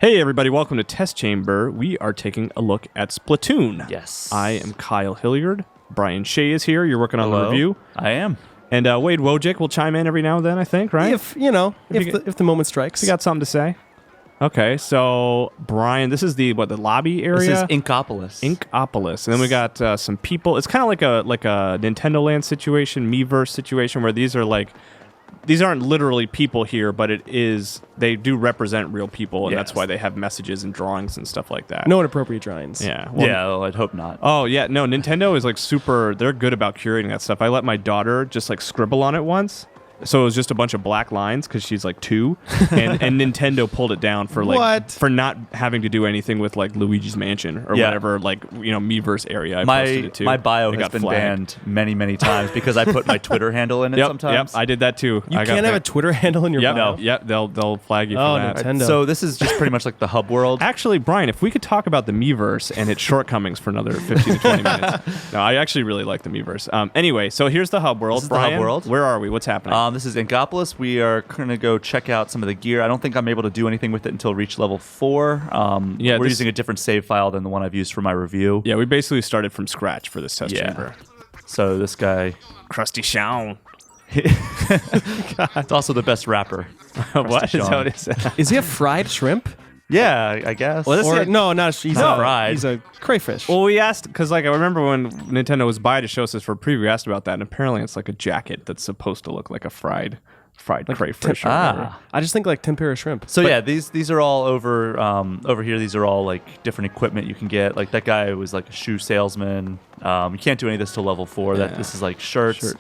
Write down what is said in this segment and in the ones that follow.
Hey everybody, welcome to Test Chamber. We are taking a look at Splatoon. Yes. I am Kyle Hilliard. Brian Shea is here. You're working on the review. I am. And Wade Wojcik will chime in every now and then, I think, right? If the moment strikes. You got something to say? Okay, so Brian, this is the lobby area? This is Inkopolis. Inkopolis. And then we got some people. It's kind of like a Nintendo Land situation, Miiverse situation, where these aren't literally people here, but they do represent real people, and that's why they have messages and drawings and stuff like that. No inappropriate drawings. Yeah. Well, I'd hope not. Oh, yeah. No, Nintendo is they're good about curating that stuff. I let my daughter just scribble on it once. So it was just a bunch of black lines because she's 2, and Nintendo pulled it down for for not having to do anything with Luigi's Mansion or whatever Miiverse area I posted it to. My bio has been banned many times because I put my Twitter handle in it sometimes. Yep, I did that too. You can't have a Twitter handle in your bio. Yep, they'll flag you for that. Nintendo. So this is just pretty much like the hub world. Actually, Brian, if we could talk about the Miiverse and its shortcomings for another 15 to 20 minutes. No, I actually really like the Miiverse. Anyway, so here's the hub world. This is Brian, the hub world. Where are we? What's happening? This is Inkopolis. We are going to go check out some of the gear. I don't think I'm able to do anything with it until reach level 4. We're using a different save file than the one I've used for my review. Yeah, we basically started from scratch for this test chamber. So this guy... Crusty Shawn. It's also the best rapper. What? Is that what it is? Is he a fried shrimp? Yeah, I guess. Well, he's not fried. He's a crayfish. Well, we asked, because I remember when Nintendo was by to show us this for a preview, we asked about that, and apparently it's a jacket that's supposed to look like a fried crayfish or whatever. I just think tempura shrimp. So these are all over here. These are all different equipment you can get. That guy was a shoe salesman. You can't do any of this till level 4. This is shirts.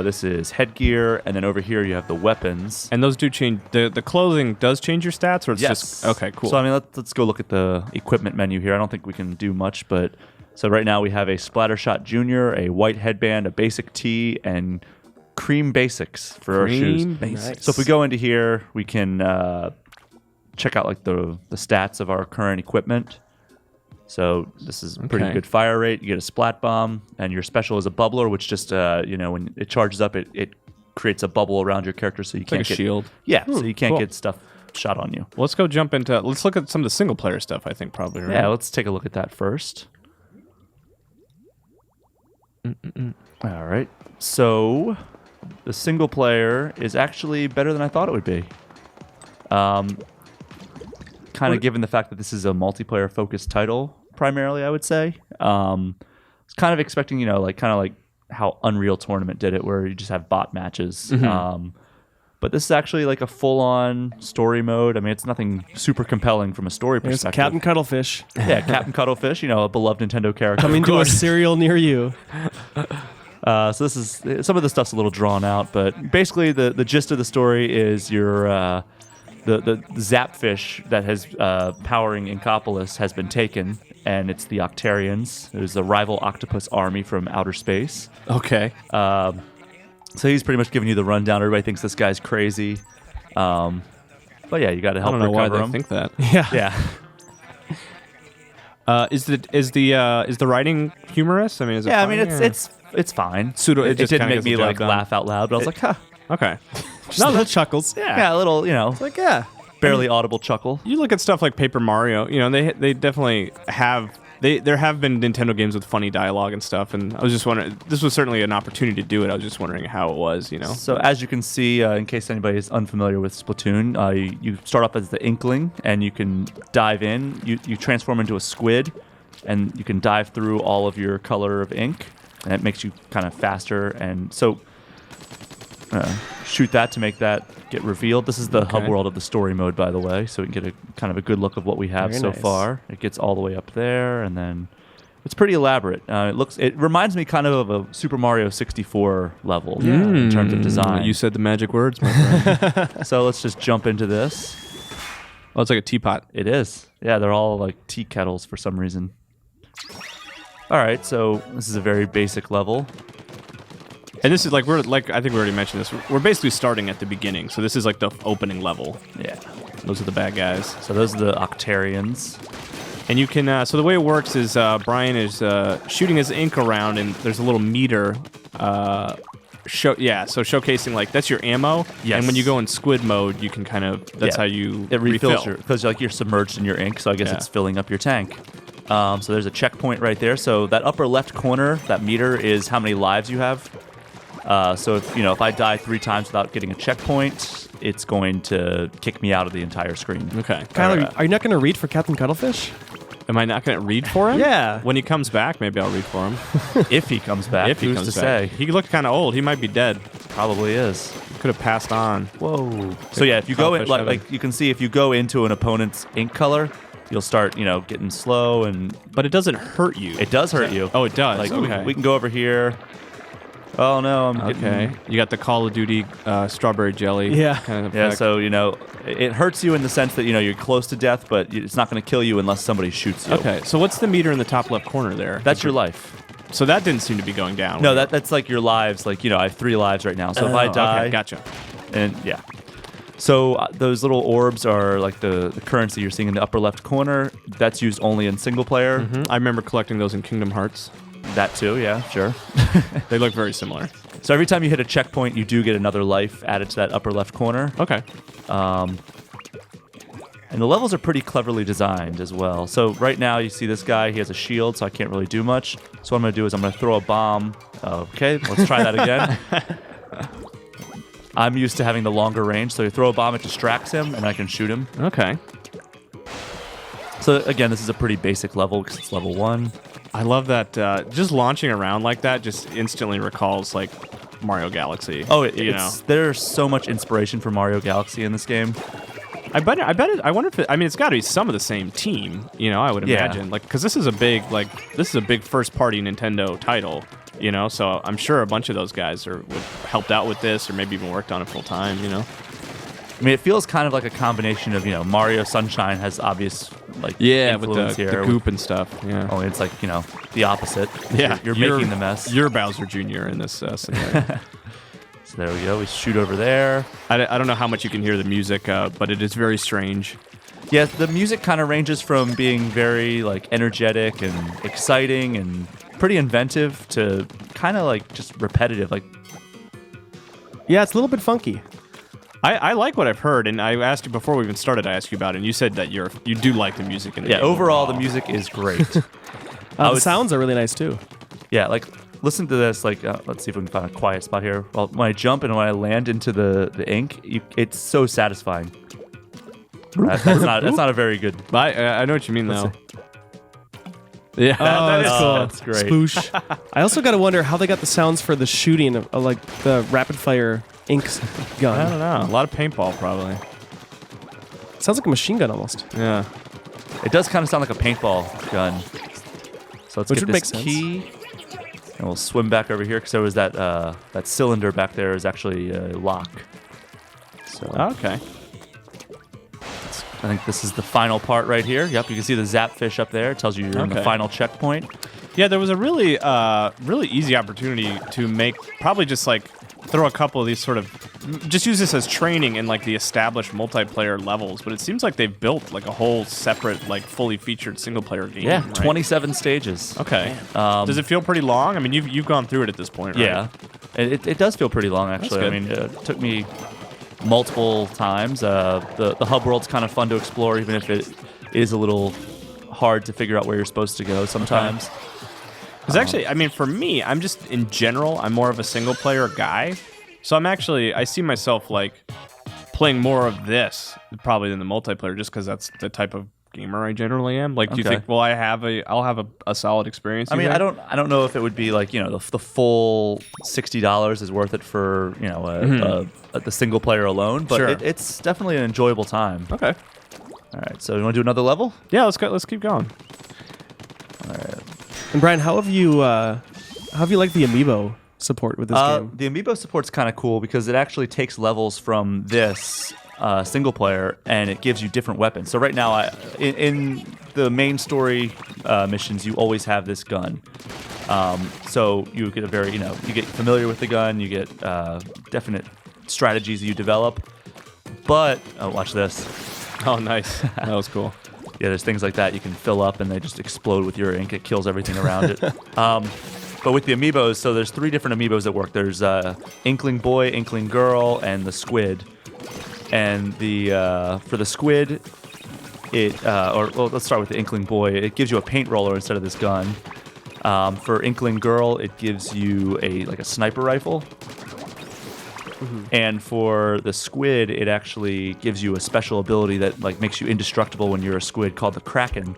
This is headgear, and then over here you have the weapons. And those do change. The clothing does change your stats, or it's just okay, cool. So let's go look at the equipment menu here. I don't think we can do much, but so right now we have a Splattershot Junior, a white headband, a basic tee, and cream basics for our shoes. Nice. So if we go into here, we can check out the stats of our current equipment. So this is a pretty good fire rate. You get a splat bomb, and your special is a bubbler, which just when it charges up, it creates a bubble around your character, so you can't get shield. Yeah, so you can't get stuff shot on you. Well, let's look at some of the single player stuff. I think probably right. Yeah, let's take a look at that first. All right. So the single player is actually better than I thought it would be. Kind of given the fact that this is a multiplayer focused title primarily, I would say. I was kind of expecting, kind of how Unreal Tournament did it, where you just have bot matches. Mm-hmm. But this is actually a full-on story mode. I mean, it's nothing super compelling from a story perspective. It's Captain Cuttlefish. Yeah, Captain Cuttlefish, a beloved Nintendo character. Coming to a cereal near you. So this is some of the stuff's a little drawn out, but basically the gist of the story is your the Zapfish that has powering Inkopolis has been taken, and it's the Octarians. There's the rival octopus army from outer space. Okay. So he's pretty much giving you the rundown. Everybody thinks this guy's crazy, but yeah, you got to help recover him. I don't know why they think that. Yeah. Is the writing humorous? I mean, is it? Yeah, funny, it's fine. It just didn't make me laugh out loud, but I was like, huh. Okay. Just little chuckles. Yeah, a little, barely audible chuckle. You look at stuff like Paper Mario. They definitely have. There have been Nintendo games with funny dialogue and stuff, and I was just wondering. This was certainly an opportunity to do it. I was just wondering how it was. So as you can see, in case anybody is unfamiliar with Splatoon, you start off as the Inkling, and you can dive in. You transform into a squid, and you can dive through all of your color of ink, and it makes you kind of faster. And so shoot that to make that get revealed. This is the hub world of the story mode, by the way, so we can get a kind of a good look of what we have so far. It gets all the way up there, and then it's pretty elaborate. It reminds me kind of a Super Mario 64 level in terms of design. You said the magic words, my friend. So let's just jump into this. Oh, it's like a teapot. It is. Yeah, they're all tea kettles for some reason. All right, so this is a very basic level. And this is I think we already mentioned this. We're basically starting at the beginning. So this is the opening level. Yeah. Those are the bad guys. So those are the Octarians. And you can, so the way it works is Brian is shooting his ink around, and there's a little meter So showcasing like that's your ammo. Yes. And when you go in squid mode, you can kind of how you it refills refill. because like you're submerged in your ink, so I guess it's filling up your tank. So there's a checkpoint right there. So that upper left corner, that meter is how many lives you have. So if I die 3 times without getting a checkpoint, it's going to kick me out of the entire screen. Okay. Kyler, are you not going to read for Captain Cuttlefish? Am I not going to read for him? Yeah. When he comes back, maybe I'll read for him. If he comes back, If he who's comes to back. say? He looked kind of old. He might be dead. Probably is. Could have passed on. Whoa. So yeah, if you go in, Cuttlefish like you can see, if you go into an opponent's ink color, you'll start getting slow, and But it doesn't hurt you. it does hurt you. Oh, it does. Like Okay. we can go over here. Oh no, I'm Okay. getting, You got the Call of Duty strawberry jelly. Yeah. Kind of yeah. effect. So it hurts you in the sense that you're close to death, but it's not going to kill you unless somebody shoots you. Okay. So what's the meter in the top left corner there? That's your life. So that didn't seem to be going down. No, that's like your lives. Like I have 3 lives right now. So if I die, Okay, gotcha. and yeah. So those little orbs are like the currency you're seeing in the upper left corner. That's used only in single player. I remember collecting those in Kingdom Hearts. That too, yeah, sure. They look very similar. So every time you hit a checkpoint, you do get another life added to that upper left corner. Okay. And the levels are pretty cleverly designed as well. So right now you see this guy, he has a shield, so I can't really do much. So what I'm going to do is I'm going to throw a bomb. Okay, let's try that again. I'm used to having the longer range, so you throw a bomb, it distracts him, and I can shoot him. Okay. So again, this is a pretty basic level because it's level 1. I love that just launching around like that just instantly recalls like Mario Galaxy. Oh, there's so much inspiration for Mario Galaxy in this game. I bet it. I wonder if it's got to be some of the same team. I would imagine because this is a big first party Nintendo title. So I'm sure a bunch of those guys helped out with this or maybe even worked on it full time. I mean, it feels kind of like a combination of Mario Sunshine has obvious with influence the here. goop and stuff. Yeah. Only it's like the opposite. Yeah, you're making the mess. You're Bowser Jr. in this scenario. So there we go. We shoot over there. I don't know how much you can hear the music, but it is very strange. Yeah, the music kind of ranges from being very energetic and exciting and pretty inventive to kind of just repetitive. Yeah, it's a little bit funky. I like what I've heard, and I asked you before we even started. I asked you about it, and you said that you do like the music in the game. Yeah, overall the music is great. The sounds are really nice too. Yeah, listen to this. Let's see if we can find a quiet spot here. Well, when I jump and when I land into the ink, it's so satisfying. That's not a very good. I know what you mean though. Yeah, that is cool. That's great. Spoosh. I also got to wonder how they got the sounds for the shooting of the rapid fire ink gun. I don't know. A lot of paintball probably. Sounds like a machine gun almost. Yeah. It does kind of sound like a paintball gun. So let's Which get would this make sense. key. And we'll swim back over here because there was that cylinder back there is actually a lock. So Okay. I think this is the final part right here. Yep, you can see the Zapfish up there. It tells you you're in the Okay. final checkpoint. Yeah, there was a really easy opportunity to make probably just throw a couple of these sort of just use this as training in the established multiplayer levels, but it seems like they've built a whole separate fully featured single player game. Yeah, right? 27 stages. Okay. Does it feel pretty long? I mean, you've gone through it at this point, right? Yeah, it does feel pretty long actually. good. I mean, it took me multiple times. The hub world's kind of fun to explore, even if it is a little hard to figure out where you're supposed to go sometimes. Because actually, I mean, for me, I'm just in general, I'm more of a single player guy. So I see myself playing more of this probably than the multiplayer, just because that's the type of gamer I generally am. Do you Okay. think? Well, I'll have a solid experience. I you mean, think? I don't know if it would be the full $60 is worth it for the single player alone, but Sure. it's definitely an enjoyable time. Okay. All right, so you want to do another level? Yeah, let's go. Let's keep going. And Brian, how have you liked the Amiibo support with this game? The Amiibo support's kind of cool because it actually takes levels from this single player and it gives you different weapons. So right now, in the main story missions, you always have this gun. So you get you get familiar with the gun, you get definite strategies that you develop. But watch this. Oh, nice. That was cool. Yeah, there's things like that you can fill up and they just explode with your ink. It kills everything around it. But with the amiibos, so there's 3 different amiibos that work. There's Inkling Boy, Inkling Girl, and the Squid. And for the Squid, let's start with the Inkling Boy. It gives you a paint roller instead of this gun. For Inkling Girl, it gives you a sniper rifle. Mm-hmm. And for the Squid, it actually gives you a special ability that makes you indestructible when you're a squid, called the Kraken.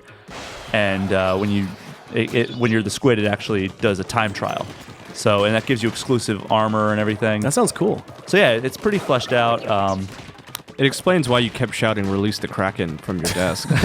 And when you're the Squid, it actually does a time trial. So, and that gives you exclusive armor and everything. That sounds cool. So yeah, it's pretty fleshed out. It explains why you kept shouting, "Release the Kraken" from your desk. All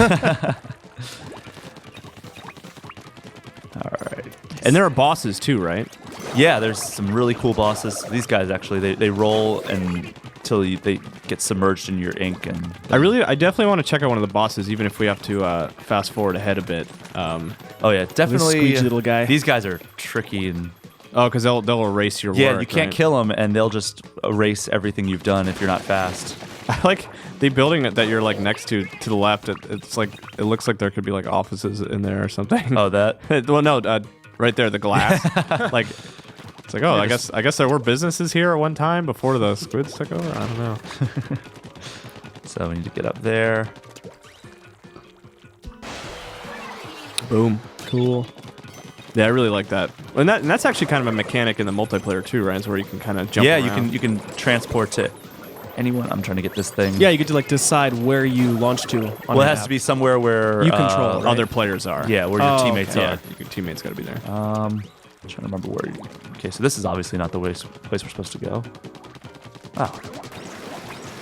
right. And there are bosses too, right? Yeah, there's some really cool bosses. These guys actually, they roll until they get submerged in your ink. And I definitely want to check out one of the bosses, even if we have to fast forward ahead a bit. Oh yeah, definitely. This squeegee little guy. These guys are tricky and. Oh, because they'll erase your work. Yeah, you can't right? kill them, and they'll just erase everything you've done if you're not fast. I like the building that you're next to the left. It's it looks like there could be offices in there or something. Oh, that? Well, no, right there, the glass. It's oh, I guess there were businesses here at one time before the squids took over. I don't know. So we need to get up there. Boom. Cool. Yeah, I really like that. And that's actually kind of a mechanic in the multiplayer too, right? It's where you can kind of jump around. Yeah, you can transport to anyone. I'm trying to get this thing. Yeah, you get to decide where you launch to. Well, it has to be somewhere where you control right? other players are. Yeah, where your teammates are. Your teammates got to be there. I'm trying to remember where. Okay, so this is obviously not the place we're supposed to go. Oh,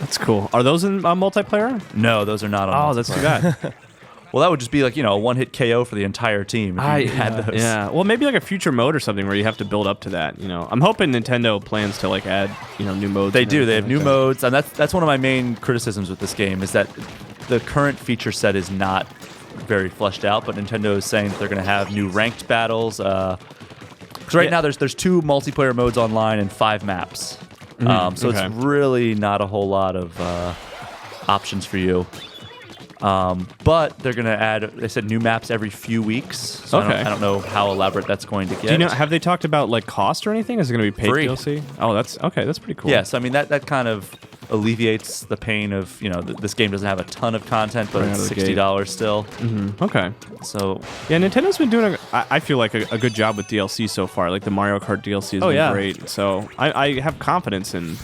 that's cool. Are those in multiplayer? No, those are not on. Oh, that's too bad. Well, that would just be a one-hit KO for the entire team if you had those. Yeah. Well, maybe a future mode or something where you have to build up to that. I'm hoping Nintendo plans to add new modes. They do. They have new modes, and that's one of my main criticisms with this game is that the current feature set is not very fleshed out. But Nintendo is saying that they're going to have new ranked battles. Because right now there's 2 multiplayer modes online and 5 maps. So it's really not a whole lot of options for you. But they're going to add, they said, new maps every few weeks. So I don't know how elaborate that's going to get. Do have they talked about cost or anything? Is it going to be paid Free. DLC? Oh, that's pretty cool. Yeah, so I mean that kind of alleviates the pain of, this game doesn't have a ton of content, but it's $60 still. Mm-hmm. Okay. So yeah, Nintendo's been doing I feel like a good job with DLC so far. The Mario Kart DLC has been great. So I have confidence in,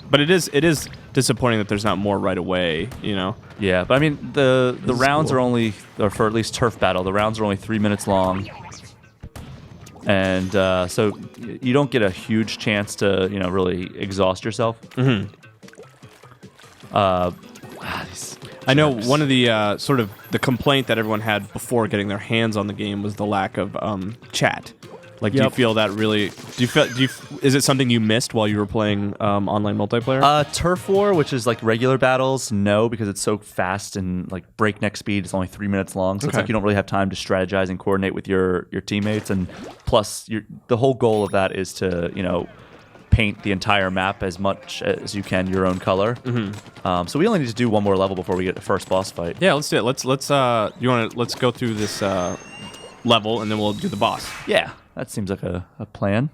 but it is disappointing that there's not more right away, Yeah, but I mean the rounds are only, or for at least Turf Battle, the rounds are only 3 minutes long. And so you don't get a huge chance to, really exhaust yourself. Mm-hmm. I know one of the sort of the complaint that everyone had before getting their hands on the game was the lack of chat. Do you feel that really? Is it something you missed while you were playing online multiplayer? Turf War, which is regular battles, no, because it's so fast and breakneck speed. It's only 3 minutes long, so it's you don't really have time to strategize and coordinate with your teammates. And plus, the whole goal of that is to paint the entire map as much as you can your own color. Mm-hmm. So we only need to do one more level before we get the first boss fight. Yeah, let's do it. Let's go through this level and then we'll do the boss. Yeah, that seems like a plan.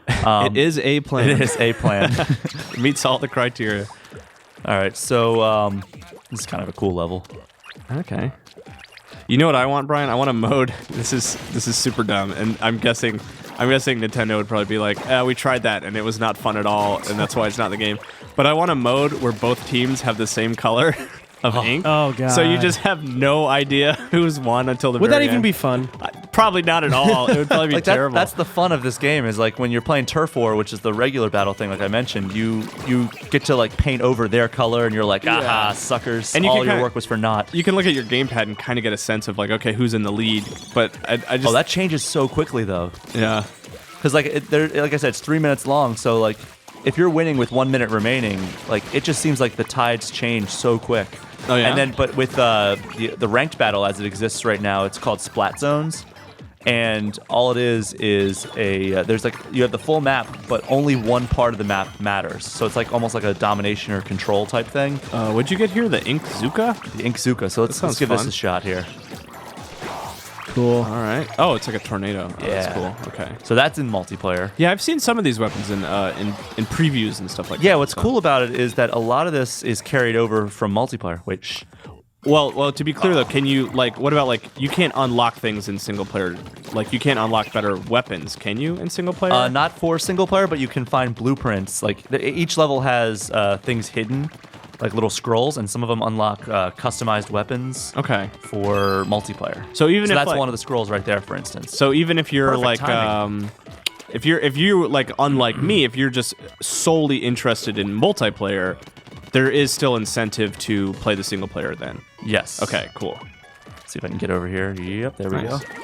It is a plan. It is a plan. It meets all the criteria. All right, so this is kind of a cool level. Okay. You know what I want, Brian? I want a mode. This is super dumb, and I'm guessing Nintendo would probably be we tried that and it was not fun at all, and that's why it's not in the game. But I want a mode where both teams have the same color of ink. Oh god! So you just have no idea who's won until the very end. Would that even be fun? Probably not at all. It would probably be terrible. That's the fun of this game is when you're playing Turf War, which is the regular battle thing, like I mentioned, you get to paint over their color, and you're aha, suckers! And all your work was for naught. You can look at your gamepad and kind of get a sense of okay, who's in the lead. But I just that changes so quickly though. Yeah, because like I said, it's 3 minutes long, so if you're winning with 1 minute remaining, it just seems like the tides change so quick. Oh yeah. And then, but with the ranked battle as it exists right now, it's called Splat Zones, and all it is there's you have the full map, but only one part of the map matters. So it's almost like a domination or control type thing. What'd you get here? The Ink Zuka? The Ink Zuka. So let's give this a shot here. Cool. All right. Oh, it's like a tornado. Oh, Yeah. That's cool. Okay. So that's in multiplayer. Yeah, I've seen some of these weapons in previews and stuff like that. Yeah, what's cool about it is that a lot of this is carried over from multiplayer, which... Well, to be clear though, can you what about you can't unlock things in single player? Like you can't unlock better weapons, can you in single player? Not for single player, but you can find blueprints. Each level has things hidden, like little scrolls, and some of them unlock customized weapons. Okay. For multiplayer. So if that's one of the scrolls right there, for instance. So even if you're Perfect timing. if you unlike me, if you're just solely interested in multiplayer, there is still incentive to play the single player then. Yes. Okay, cool. Let's see if I can get over here. Yep, there we Nice. go.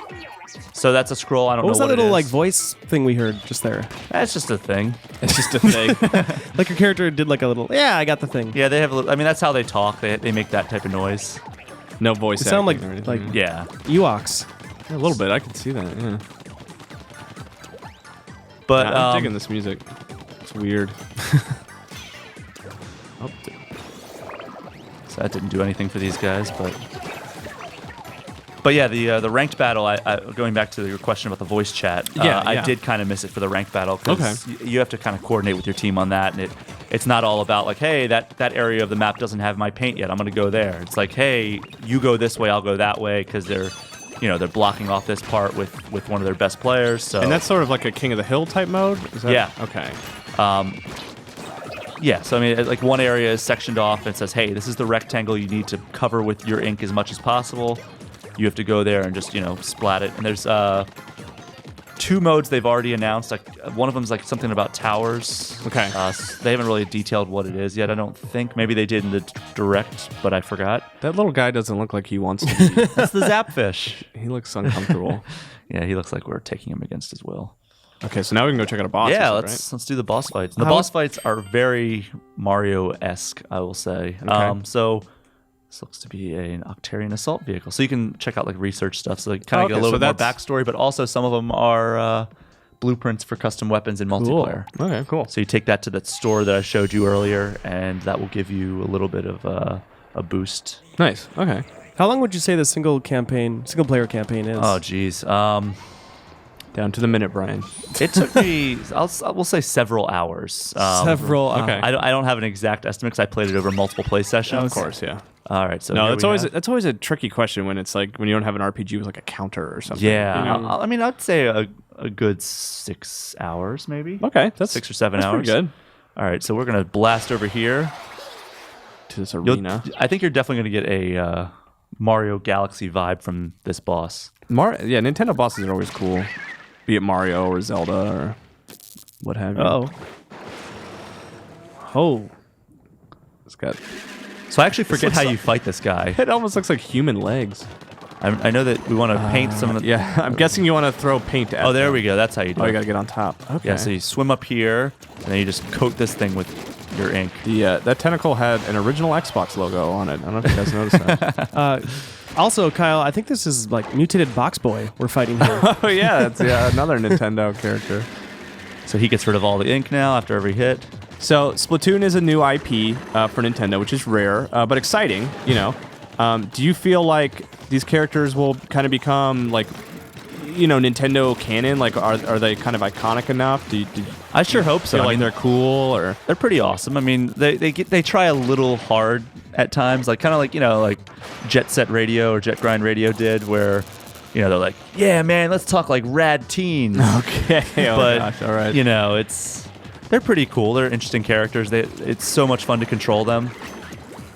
So that's a scroll. I don't know What was that what little it is. voice thing we heard just there? That's just a thing. It's just a thing. Like your character did like a little. Yeah, I got the thing. Yeah, they have. That's how they talk. They make that type of noise. No voice It sound acting or anything. Yeah. Ewoks. Yeah, a little bit. I can see that. Yeah. But I'm digging this music. It's weird. Oh, so that didn't do anything for these guys, but yeah, the ranked battle. I going back to your question about the voice chat. I yeah. did kind of miss it for the ranked battle because you have to kind of coordinate with your team on that, and it's not all about like, hey, that area of the map doesn't have my paint yet. I'm going to go there. It's like, hey, you go this way, I'll go that way because they're blocking off this part with one of their best players. So and that's sort of like a King of the Hill type mode? Is that, Yeah. Okay. Yeah, so like one area is sectioned off and it says, hey, this is the rectangle you need to cover with your ink as much as possible. You have to go there and just, splat it. And there's 2 modes they've already announced. Like one of them's like something about towers. Okay. They haven't really detailed what it is yet, I don't think. Maybe they did in the direct, but I forgot. That little guy doesn't look like he wants to be. That's the Zapfish. He looks uncomfortable. Yeah, he looks like we're taking him against his will. Okay, so now we can go check out a boss. Yeah, right? let's do the boss fights. The boss fights are very Mario-esque, I will say. Okay. So this looks to be an Octarian assault vehicle. So you can check out like research stuff. So like kind of get a little bit more backstory, but also some of them are blueprints for custom weapons in multiplayer. Cool. Okay, cool. So you take that to that store that I showed you earlier, and that will give you a little bit of a boost. Nice. Okay. How long would you say the single player campaign is? Oh, geez. Down to the minute, Brian. It took me, we'll say several hours. Several. okay. I don't have an exact estimate because I played it over multiple play sessions. Of course, yeah. All right, so No, here that's we have- always a tricky question when it's like when you don't have an RPG with like a counter or something. Yeah, you know? I mean, I'd say a good 6 hours, maybe. Okay, that's 6 or 7 that's hours. pretty good. All right, so we're gonna blast over here. To this arena. I think you're definitely gonna get a Mario Galaxy vibe from this boss. Yeah, Nintendo bosses are always cool. Be it Mario or Zelda or what have you. Oh. It's got. So I actually forget looks how like- you fight this guy. It almost looks like human legs. I know that we want to paint some of the. Yeah, I'm guessing you want to throw paint at Oh, there them. we go. That's how you do Oh, it. you gotta get on top. Okay. Yeah, so you swim up here, and then you just coat this thing with your ink. That tentacle had an original Xbox logo on it. I don't know if you guys noticed that. Also, Kyle, I think this is like mutated Box Boy we're fighting here. Oh yeah, that's another Nintendo character. So he gets rid of all the ink now after every hit. So Splatoon is a new IP for Nintendo, which is rare but exciting. Do you feel like these characters will kind of become like, Nintendo canon? Like, are they kind of iconic enough? Do you I sure hope so. feel I like mean, they're cool or? they're pretty awesome. I mean, they try a little hard at times, like kind of like like Jet Set Radio or Jet Grind Radio did, where they're like, yeah, man, let's talk like rad teens. Okay, but gosh, all right. they're pretty cool. They're interesting characters. It's so much fun to control them.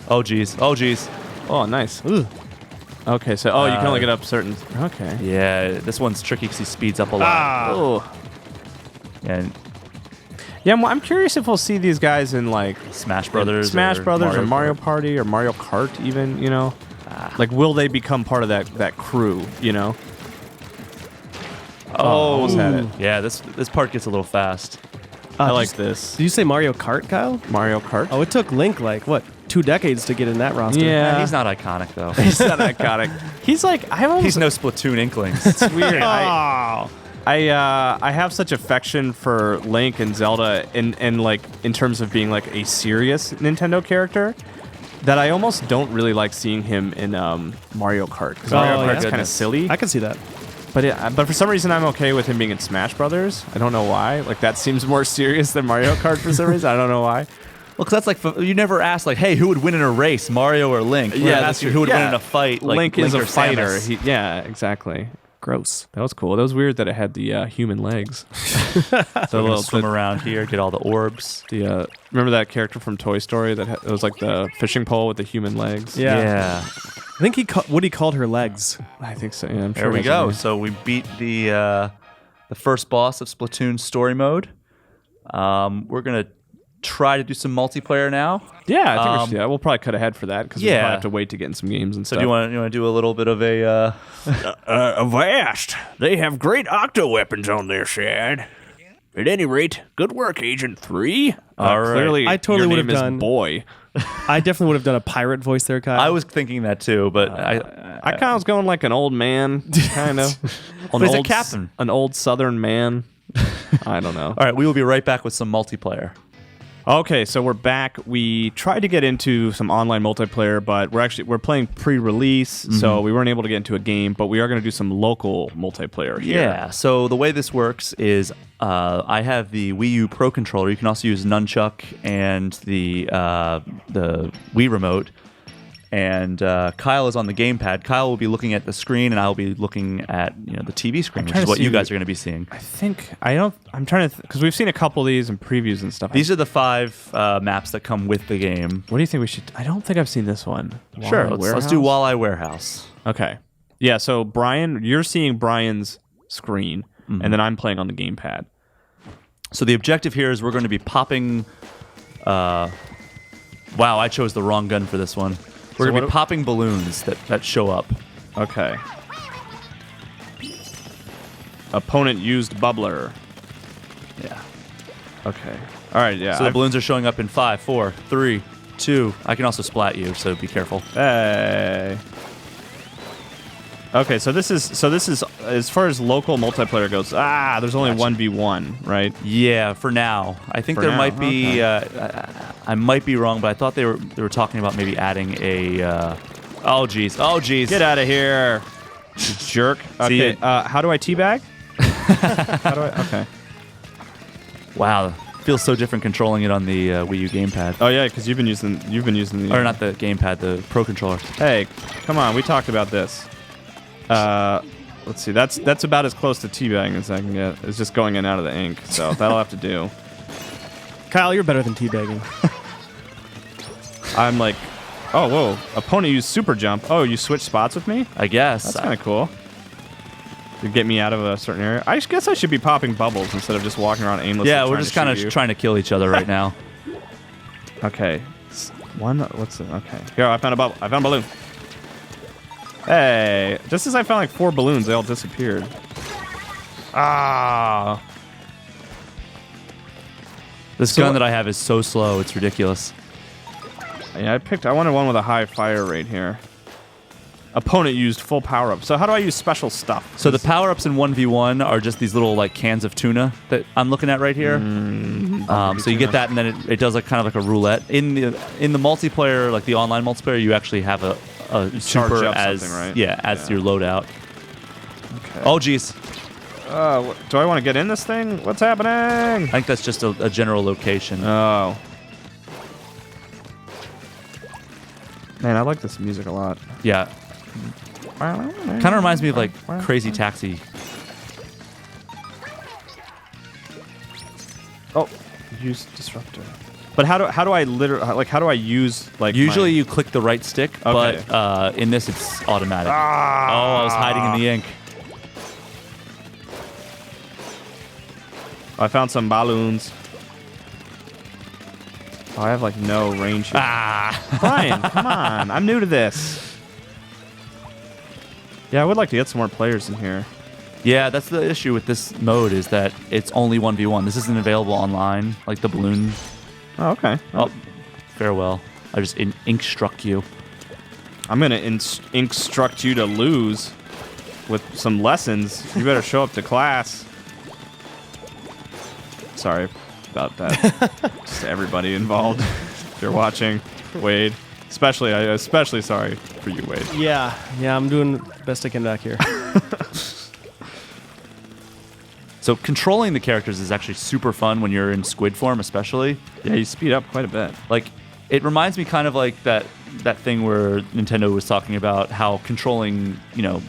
Oh geez. Oh, nice. Ooh. Okay, so you can only get up certain. Okay. Yeah, this one's tricky because he speeds up a lot. Oh. And Yeah, I'm curious if we'll see these guys in like Smash Brothers, or Mario Party or Mario Kart, even. Like, will they become part of that crew? Almost had it. Yeah, this part gets a little fast. I like this. Did you say Mario Kart, Kyle? Mario Kart. Oh, it took Link 2 decades to get in that roster. Yeah. He's not iconic though. He's not iconic. He's like He's no Splatoon Inklings. It's weird. I have such affection for Link and Zelda, and like in terms of being like a serious Nintendo character, that I almost don't really like seeing him in Mario Kart because Mario Kart's kind of silly. I can see that. But for some reason, I'm okay with him being in Smash Brothers. I don't know why. Like, that seems more serious than Mario Kart for some reason. I don't know why. Well, because that's like, you never ask, like, hey, who would win in a race, Mario or Link? Yeah, that's who would win in a fight. Like, Link is a or fighter. Samus. Yeah, exactly. Gross. That was cool. That was weird that it had the human legs. So we'll swim around here, get all the orbs. Remember that character from Toy Story that it was like the fishing pole with the human legs? Yeah. I think Woody called her legs. I think so. Yeah, I'm There sure we it was go. in So we beat the first boss of Splatoon story mode. We're gonna try to do some multiplayer now. there. Yeah, I think we'll probably cut ahead for that because we'll Yeah. probably have to wait to get in some games and So stuff. do you want to do a little bit of a? Avast! They have great octo weapons on their side. At any rate, good work, Agent 3. All right. Clearly, I totally your would have name is done- Boy. I definitely would have done a pirate voice there, Kyle. I was thinking that too, but I kind of was going like an old man, kind of. he's a captain. An old Southern man. I don't know. All right, we will be right back with some multiplayer. Okay, so we're back. We tried to get into some online multiplayer, but we're playing pre-release, so we weren't able to get into a game. But we are going to do some local multiplayer here. Yeah. So the way this works is I have the Wii U Pro controller. You can also use Nunchuck and the Wii remote. And Kyle is on the gamepad. Kyle will be looking at the screen, and I will be looking at the TV screen, which trying is to what you see- guys are going to be seeing. I'm trying to because we've seen a couple of these in previews and stuff. These are the 5 maps that come with the game. What do you think we should? I don't think I've seen this one. Sure, Walleye let's do Warehouse? Walleye Warehouse. Okay. Yeah. So Brian, you're seeing Brian's screen, and then I'm playing on the gamepad. So the objective here is we're going to be popping. Wow, I chose the wrong gun for this one. We're going to be popping balloons that show up. Okay. Opponent used bubbler. Yeah. Okay. All right. Yeah. So the balloons are showing up in 5, 4, 3, 2. I can also splat you, so be careful. Hey. Okay, so this is as far as local multiplayer goes. There's only 1v1, right? Yeah, for now. I think For there now, might be. okay. I might be wrong, but I thought they were talking about maybe adding a. Oh geez! Oh geez! Get out of here, you jerk. See Okay, how do I teabag? Okay. Wow, feels so different controlling it on the Wii U gamepad. Oh yeah, because you've been using the. Or not the gamepad, the Pro controller. Hey, come on, we talked about this. Let's see. That's about as close to teabagging as I can get. It's just going in and out of the ink, so that'll have to do. Kyle, you're better than teabagging. I'm like, oh whoa, opponent used super jump. Oh, you switch spots with me? I guess. That's kind of cool. To get me out of a certain area. I guess I should be popping bubbles instead of just walking around aimlessly. Yeah, we're just kind of shoot you. trying to kill each other right now. Okay. What's it? Okay. Here, I found a bubble. I found a balloon. Hey, just as I found like 4 balloons, they all disappeared. This gun that I have is so slow, it's ridiculous. Yeah, I wanted one with a high fire rate here. Opponent used full power up. So how do I use special stuff? So the power-ups in 1v1 are just these little like cans of tuna that I'm looking at right here. So you get that, and then it does like kind of like a roulette. In the multiplayer, like the online multiplayer, you actually have a charge super up as something, right? as your loadout. Okay. Oh geez, Do I want to get in this thing? What's happening? I think that's just a general location. Oh. Man, I like this music a lot. Yeah, kind of reminds me of like Crazy Taxi. Oh, use disruptor. But how do I how do I use like Usually you click the right stick, Okay. but in this it's automatic. Oh, I was hiding in the ink. I found some balloons. Oh, I have like no range here. Brian, come on. I'm new to this. Yeah, I would like to get some more players in here. Yeah, that's the issue with this mode is that it's only 1v1. This isn't available online, like the balloon. Oh, okay. Oh, farewell. I just ink struck you. I'm going to instruct you to lose with some lessons. You better show up to class. Sorry about that. Just to everybody involved. If you're watching, Wade. Especially sorry for you, Wade. Yeah, I'm doing the best I can back here. So controlling the characters is actually super fun when you're in squid form, especially. Yeah, you speed up quite a bit. Like, it reminds me kind of like that thing where Nintendo was talking about how controlling,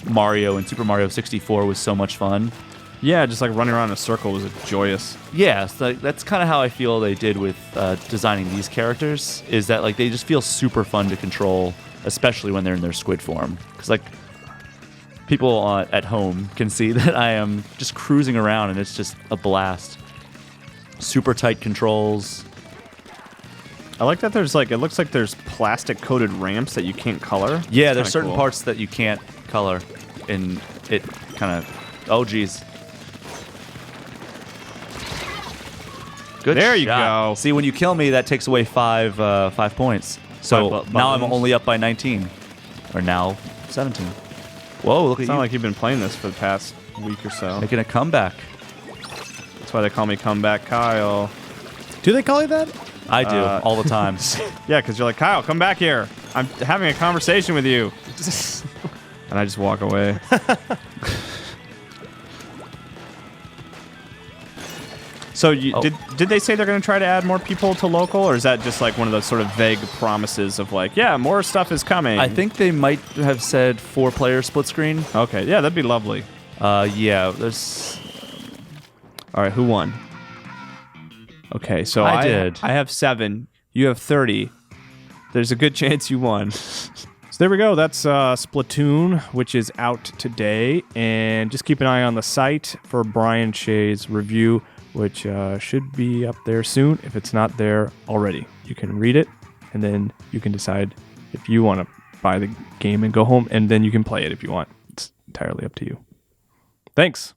Mario and Super Mario 64 was so much fun. Yeah, just like running around in a circle was joyous. Yeah, so that's kind of how I feel they did with designing these characters, is that like they just feel super fun to control, especially when they're in their squid form. Because like people at home can see that I am just cruising around and it's just a blast. Super tight controls. I like that it looks like there's plastic coated ramps that you can't color. Yeah, It's there's kinda certain cool. parts that you can't color, and it kind of, oh geez. Good There you shot. go. See, when you kill me, that takes away 5 points. So now I'm only up by 19, or now 17. Whoa, look It's at not you like you've been playing this for the past week or so. making a comeback. That's why they call me Comeback Kyle. Do they call you that? I do all the time. Yeah, because you're like, Kyle, come back here. I'm having a conversation with you. And I just walk away. So did they say they're going to try to add more people to local, or is that just like one of those sort of vague promises of like, yeah, more stuff is coming? I think they might have said 4-player split screen. Okay, yeah, that'd be lovely. Yeah, there's... All right, who won? Okay, so I did. I have 7. You have 30. There's a good chance you won. So there we go. That's Splatoon, which is out today. And just keep an eye on the site for Brian Shea's review, which should be up there soon if it's not there already. You can read it, and then you can decide if you want to buy the game and go home, and then you can play it if you want. It's entirely up to you. Thanks.